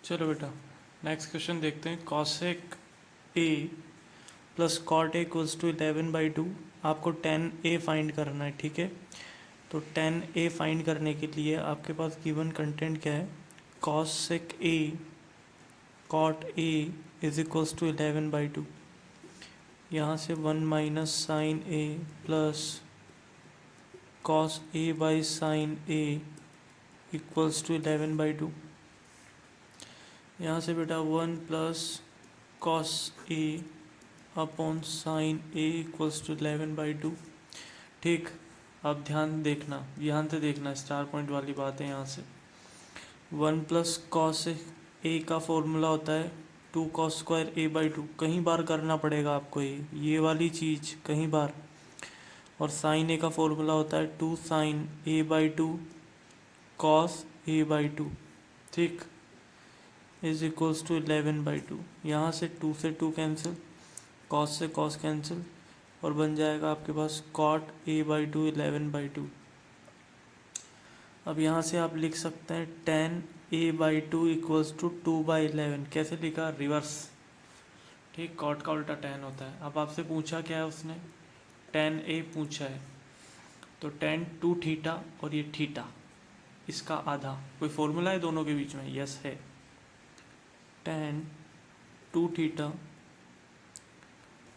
चलो बेटा, next question देखते हैं। Cosec A plus cot A equals to 11/2। आपको टेन ए फाइंड करना है, ठीक है। तो टेन ए फाइंड करने के लिए आपके पास गिवन कंटेंट क्या है? Cosec A cot A is equals to 11/2। यहाँ से 1 minus sine A plus cos A by sine A equals to 11/2। यहाँ से बेटा 1 plus cos A upon sine A equals to 11/2। ठीक, अब ध्यान से देखना, स्टार पॉइंट वाली बात है। यहाँ से 1 प्लस कॉस ए का फॉर्मूला होता है 2 कॉस स्क्वायर ए बाई 2। कहीं बार करना पड़ेगा आपको ये वाली चीज़ कहीं बार। और साइन ए का फॉर्मूला होता है 2 sine A by 2 cos A by 2। ठीक, इज इक्वल्स टू 11/2। यहाँ से 2 से 2 कैंसिल, कॉस से कॉस कैंसिल, और बन जाएगा आपके पास कॉट ए बाई 2 11/2। अब यहाँ से आप लिख सकते हैं tan A by 2 equals to 2/11। कैसे लिखा? रिवर्स। ठीक, कॉट का उल्टा टेन होता है। अब आपसे पूछा क्या है उसने? टेन ए पूछा है, तो टेन 2 थीटा और ये थीटा, इसका आधा। कोई फॉर्मूला है दोनों के बीच में? यस है। Tan 2 theta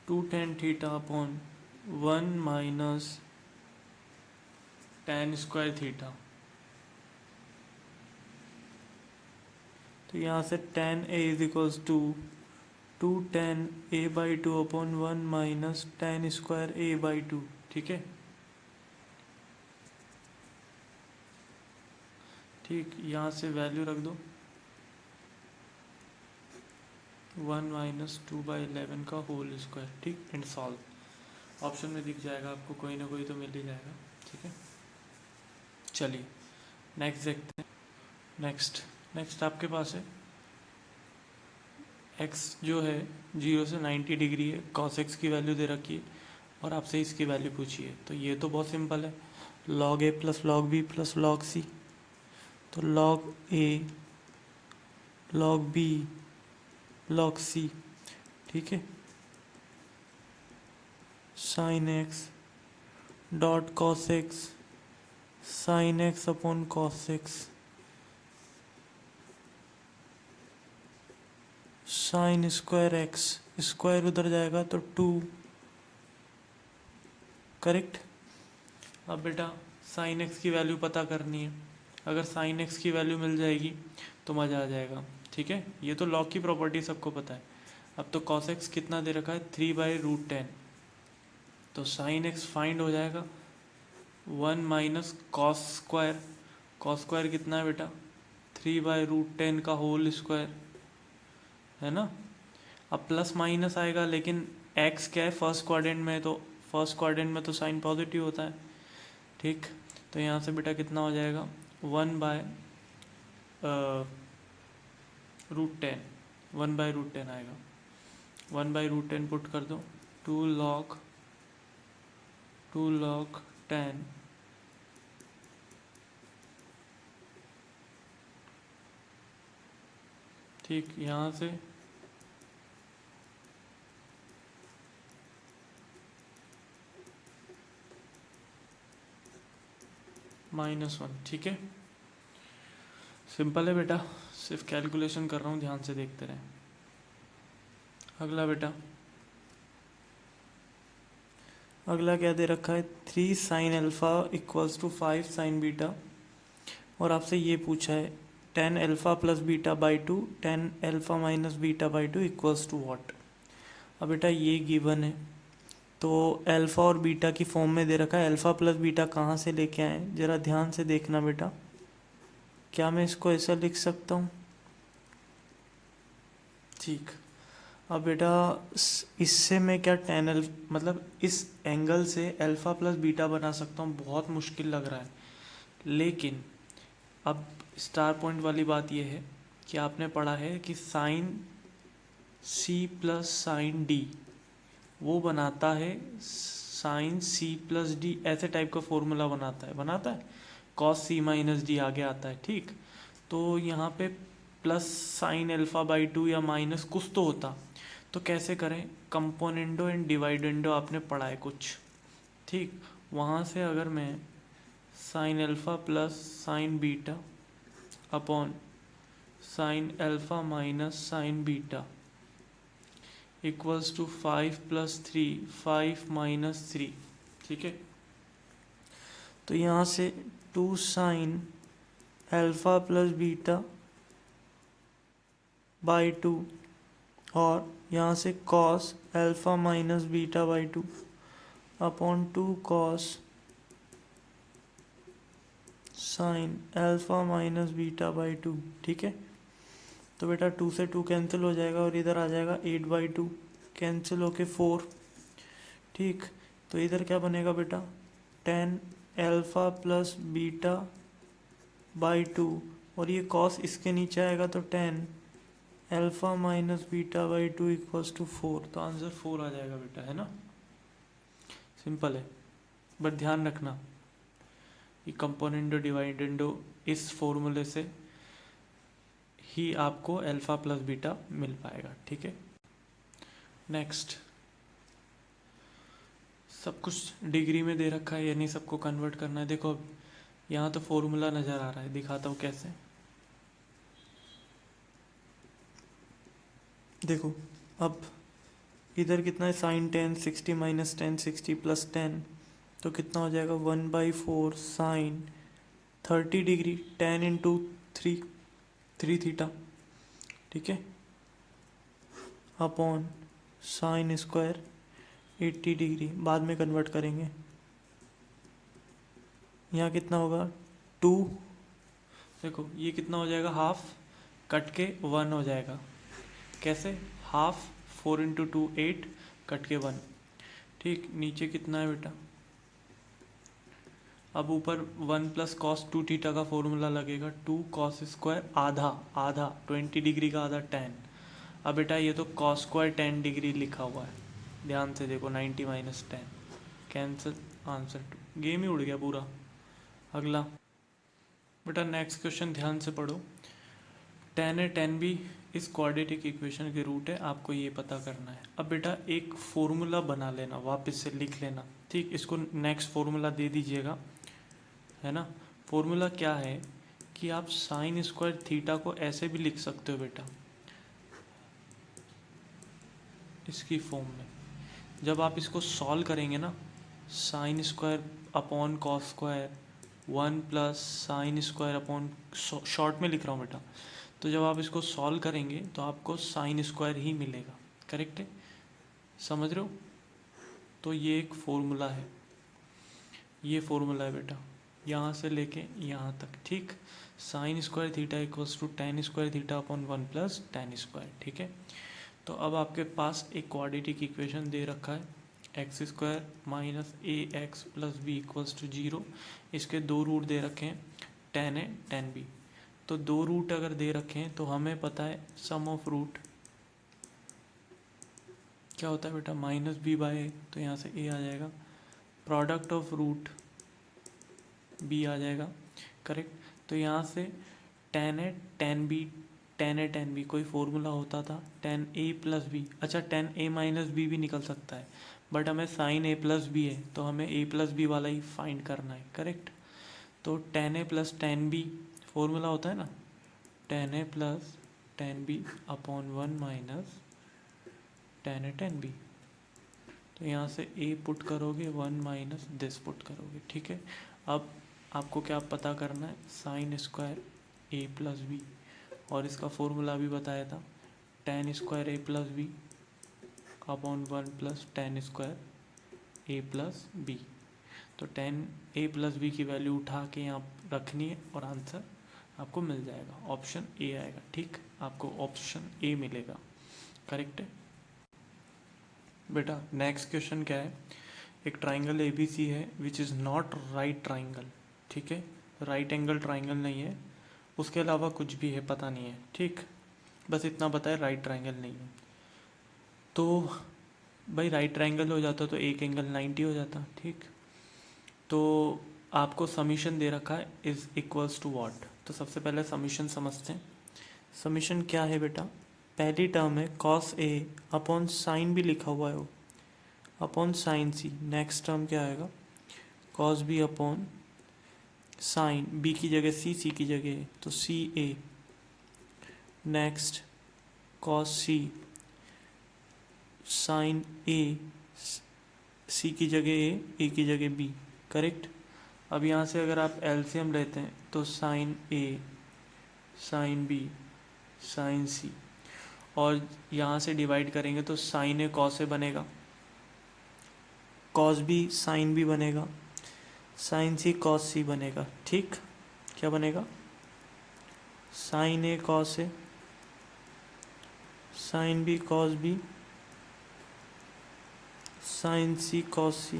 2 tan theta upon 1 minus tan square theta. तो यहाँ से tan A is equals to 2 tan A by 2 upon 1 minus tan square A by 2। ठीक है, ठीक, यहाँ से वैल्यू रख दो 1 माइनस 2/11 का होल स्क्वायर। ठीक, एंड सॉल्व। ऑप्शन में दिख जाएगा आपको, कोई ना कोई तो मिल ही जाएगा। ठीक है, चलिए नेक्स्ट देखते हैं। नेक्स्ट आपके पास है x जो है 0 से 90 डिग्री है, cos x की वैल्यू दे रखी है और आपसे इसकी वैल्यू पूछी है। तो ये तो बहुत सिंपल है, log a plus log b plus log c। तो log a log b log c, ठीक है। sin x dot cos x sin x upon cos x sine square x, square उधर जाएगा तो 2। करेक्ट। अब बेटा साइन एक्स की value पता करनी है। अगर साइन एक्स की वैल्यू मिल जाएगी तो मज़ा आ जाएगा। ठीक है, ये तो लॉग की प्रॉपर्टी सबको पता है। अब तो कॉस एक्स कितना दे रखा है? 3/√10। तो साइन एक्स फाइंड हो जाएगा 1 minus cos square. Cos square कितना है बेटा? 3/√10 का होल स्क्वायर, है ना। अब प्लस माइनस आएगा, लेकिन एक्स क्या है? फर्स्ट क्वाड्रेंट में, तो फर्स्ट क्वाड्रेंट में तो साइन पॉजिटिव होता है। ठीक, तो यहाँ से बेटा कितना हो जाएगा? 1/√10 1/√10 आएगा। 1/√10 पुट कर दो, 2 log 10 ठीक, यहाँ से -1। ठीक है, सिंपल है बेटा, सिर्फ कैलकुलेशन कर रहा हूँ, ध्यान से देखते रहें। अगला क्या दे रखा है? 3 sine alpha equals to 5 sine beta, और आपसे ये पूछा है 10 alpha plus beta by 2 10 alpha minus beta by 2 equals to what. अब बेटा ये गिवन है, तो अल्फ़ा और बीटा की फॉर्म में दे रखा है। अल्फ़ा प्लस बीटा कहाँ से लेके आए? ज़रा ध्यान से देखना बेटा। क्या मैं इसको ऐसा लिख सकता हूँ? ठीक, अब बेटा इससे मैं क्या मतलब इस एंगल से अल्फ़ा प्लस बीटा बना सकता हूँ। बहुत मुश्किल लग रहा है, लेकिन अब स्टार पॉइंट वाली बात यह है कि आपने पढ़ा है कि sine C plus sine D वो बनाता है साइन सी प्लस डी, ऐसे टाइप का फॉर्मूला बनाता है। कॉस सी माइनस डी आगे आता है। ठीक, तो यहाँ पे plus sine alpha by two या माइनस कुछ तो होता। तो कैसे करें, कंपोनेंडो एंड डिवाइडेंडो आपने पढ़ा है कुछ, ठीक। वहाँ से अगर मैं sine alpha plus sine beta upon sine alpha minus sine beta equals to 5 + 3, 5 - 3, ठीक है। तो यहाँ से 2 sign alpha plus beta by 2 और यहाँ से cos alpha minus beta by 2 upon 2 cos sine alpha minus beta by 2, ठीक है। तो बेटा 2 से 2 कैंसिल हो जाएगा और इधर आ जाएगा 8/2 कैंसिल होके 4, ठीक। तो इधर क्या बनेगा बेटा, 10 अल्फ़ा प्लस बीटा बाई 2 और ये कॉस इसके नीचे आएगा तो 10 alpha minus beta by 2 equals to 4। तो आंसर 4 आ जाएगा बेटा, है ना। सिंपल है, बट ध्यान रखना ये कंपोनेंडो डिवाइडेंडो इस फॉर्मूले से ही आपको अल्फ़ा प्लस बीटा मिल पाएगा, ठीक है। नेक्स्ट, सब कुछ डिग्री में दे रखा है, यानी सबको कन्वर्ट करना है। देखो अब यहाँ तो फॉर्मूला नज़र आ रहा है, दिखाता हूँ कैसे। देखो अब इधर कितना है, साइन 10 60 माइनस 10 60 प्लस 10, तो कितना हो जाएगा 1/4 साइन 30 डिग्री 10 इंटू 3 थीटा, ठीक है, अपॉन साइन स्क्वायर 80 डिग्री, बाद में कन्वर्ट करेंगे। यहाँ कितना होगा 2, देखो ये कितना हो जाएगा, हाफ कट के 1 हो जाएगा। कैसे, हाफ 4 इंटू 2 8 कट के 1, ठीक। नीचे कितना है बेटा, अब ऊपर 1 प्लस कॉस 2 थीटा का फॉर्मूला लगेगा, 2 कॉस स्क्वायर आधा 20 डिग्री का आधा 10। अब बेटा ये तो कॉस स्क्वायर 10 डिग्री लिखा हुआ है, ध्यान से देखो, 90 माइनस 10 कैंसिल, आंसर 2। गेम ही उड़ गया पूरा। अगला बेटा नेक्स्ट क्वेश्चन ध्यान से पढ़ो। tan है tan भी इस क्वाड्रेटिक इक्वेशन के रूट है, आपको ये पता करना है। अब बेटा एक फॉर्मूला बना लेना, वापस से लिख लेना, ठीक। इसको नेक्स्ट फॉर्मूला दे दीजिएगा, है ना। फॉर्मूला क्या है कि आप साइन स्क्वायर थीटा को ऐसे भी लिख सकते हो बेटा, इसकी फॉर्म में। जब आप इसको सॉल्व करेंगे ना, sine square upon cos square 1 plus sine square upon, short में लिख रहा हूँ बेटा, तो जब आप इसको सॉल्व करेंगे तो आपको साइन स्क्वायर ही मिलेगा, करेक्ट है, समझ रहे हो। तो ये एक फॉर्मूला है, ये फॉर्मूला है बेटा, यहाँ से लेके यहाँ तक, ठीक। Sine square theta equals to tan square theta upon 1 plus tan square, ठीक है। तो अब आपके पास एक क्वाड्रेटिक इक्वेशन दे रखा है, x square minus a x plus b equals to 0। इसके 2 रूट दे रखे हैं, टेन है टेन बी। तो 2 रूट अगर दे रखे हैं तो हमें पता है सम ऑफ रूट क्या होता है बेटा, माइनस बी बाय ए, तो यहाँ से ए आ जाएगा, प्रोडक्ट ऑफ रूट बी आ जाएगा, करेक्ट। तो यहाँ से टेन है टेन बी, टेन है टेन बी कोई फॉर्मूला होता था, टेन ए प्लस बी, अच्छा टेन ए माइनस बी भी निकल सकता है, बट हमें साइन ए प्लस बी है तो हमें ए प्लस बी वाला ही फाइंड करना है, करेक्ट। तो tan A plus tan B formula होता है ना, tan A plus tan B upon 1 minus tan A tan B. तो यहाँ से ए पुट करोगे 1 माइनस दिस पुट करोगे, ठीक है। अब आपको क्या पता करना है, sine square A plus B, और इसका फॉर्मूला भी बताया था, tan square A plus B upon 1 plus tan square A plus B. तो टेन ए प्लस बी की वैल्यू उठा के यहाँ रखनी है और आंसर आपको मिल जाएगा, ऑप्शन ए आएगा, ठीक। आपको ऑप्शन ए मिलेगा, करेक्ट है बेटा। नेक्स्ट क्वेश्चन क्या है, एक ट्राइंगल ए बी सी है which is not right triangle, ठीक है, राइट एंगल ट्राइंगल नहीं है, उसके अलावा कुछ भी है पता नहीं है, ठीक। बस इतना पता है राइट ट्राइंगल नहीं है। तो भाई राइट ट्राइंगल हो जाता तो एक एंगल 90 हो जाता, ठीक। तो आपको समीशन दे रखा है इज इक्वल्स टू व्हाट, तो सबसे पहले समीशन समझते हैं। समीशन क्या है बेटा, पहली टर्म है cos A upon sine B लिखा हुआ है वो, upon sine C. Next term क्या आएगा, cos B upon sine B की जगह सी की जगह ए तो C A. Next cos C sine A, C की जगह ए की जगह बी, करेक्ट। अब यहाँ से अगर आप एलसीएम लेते हैं तो sign A sine B sine सी, और यहाँ से डिवाइड करेंगे तो साइन ए कॉस ए बनेगा, कॉस बी साइन बी बनेगा, साइन सी कॉस सी बनेगा। ठीक, क्या बनेगा, sine A cos A sine B cos B sine C cos C.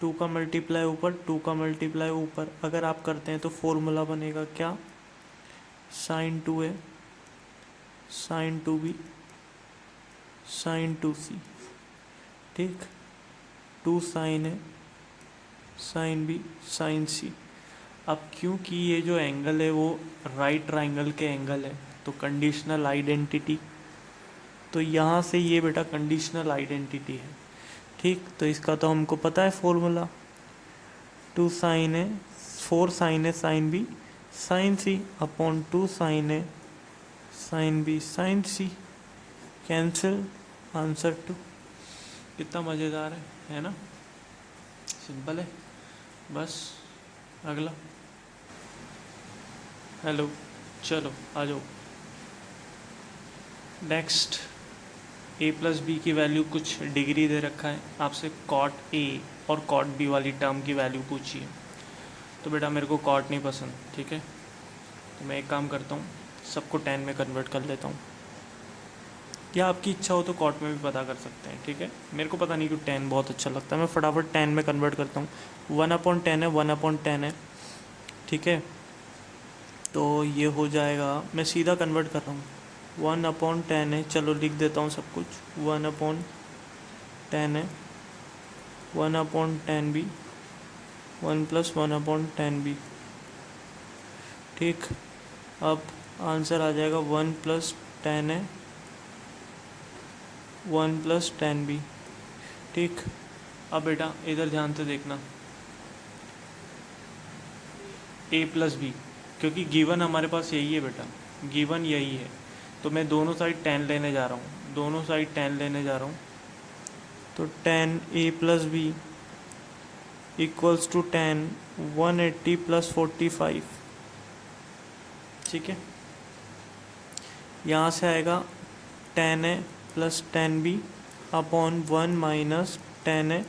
2 का मल्टीप्लाई ऊपर 2 का मल्टीप्लाई ऊपर, अगर आप करते हैं तो फॉर्मूला बनेगा क्या, sign 2a sign 2b sign 2c। ठीक, 2 sine A sine B sine C. अब क्योंकि ये जो एंगल है वो राइट ट्राइंगल के एंगल है तो कंडीशनल आइडेंटिटी, तो यहाँ से ये बेटा कंडीशनल आइडेंटिटी है। ठीक, तो इसका तो हमको पता है formula, 2 sine A 4 sign A sine B sine C upon 2 sine A sine B sine C, cancel, answer 2। कितना मज़ेदार है ना, सिंपल है। बस अगला, हेलो, चलो आ जाओ। नेक्स्ट, ए प्लस बी की वैल्यू कुछ डिग्री दे रखा है, आपसे कॉट ए और कॉट बी वाली टर्म की वैल्यू पूछी है। तो बेटा मेरे को कॉट नहीं पसंद, ठीक है, तो मैं एक काम करता हूँ, सबको टेन में कन्वर्ट कर लेता हूँ, या आपकी इच्छा हो तो कॉट में भी पता कर सकते हैं। ठीक है, मेरे को पता नहीं क्यों 10 बहुत अच्छा लगता है, मैं फटाफट 10 में कन्वर्ट करता हूँ। 1/10 है, 1/10 है, ठीक है, तो ये हो जाएगा, मैं सीधा कन्वर्ट कर रहा हूँ, 1/10 है, चलो लिख देता हूँ सब कुछ, 1/10 है, 1/10 भी 1 + 1/10 भी। ठीक, अब आंसर आ जाएगा 1 + 10 है, 1 + 10 भी। ठीक, अब बेटा इधर ध्यान से देखना, a + b, क्योंकि गिवन हमारे पास यही है बेटा, गिवन यही है, तो मैं दोनों साइड 10 लेने जा रहा हूँ, दोनों साइड 10 लेने जा रहा हूँ, तो 10 a + b = 10 180 + 45। ठीक है, यहाँ से आएगा 10a + 10b upon 1 - 10a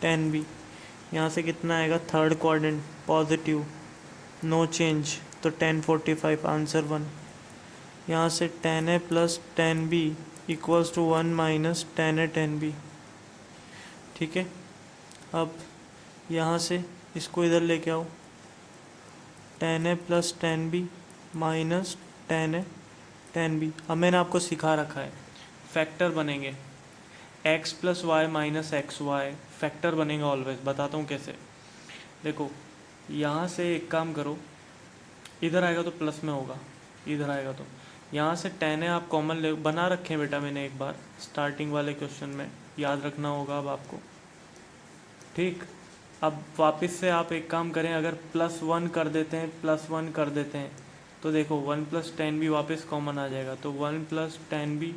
10b। यहाँ से कितना आएगा, third quadrant positive, no change, तो 1045 आंसर 1। यहाँ से 10a + 10b = 1 - 10a 10b। ठीक है, अब यहाँ से इसको इधर लेके आओ, 10a + 10b - 10a 10b। अब मैंने आपको सिखा रखा है फैक्टर बनेंगे, x + y - xy फैक्टर बनेगा ऑलवेज। बताता हूँ कैसे, देखो यहाँ से एक काम करो, इधर आएगा तो प्लस में होगा, इधर आएगा तो यहाँ से 10 है, आप कॉमन ले बना रखे हैं बेटा मैंने एक बार स्टार्टिंग वाले क्वेश्चन में, याद रखना होगा अब आपको। ठीक, अब वापस से आप एक काम करें, अगर +1 कर देते हैं, +1 कर देते हैं, तो देखो 1 + 10 भी वापस कॉमन आ जाएगा, तो 1 + 10 भी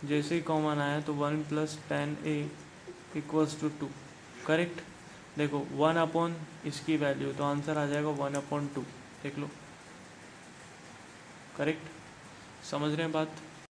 जैसे ही कॉमन आया तो 1 + 10a = 2। करेक्ट, देखो 1/ इसकी वैल्यू, तो आंसर आ जाएगा 1/2। देख लो, करेक्ट, समझ रहे हैं बात।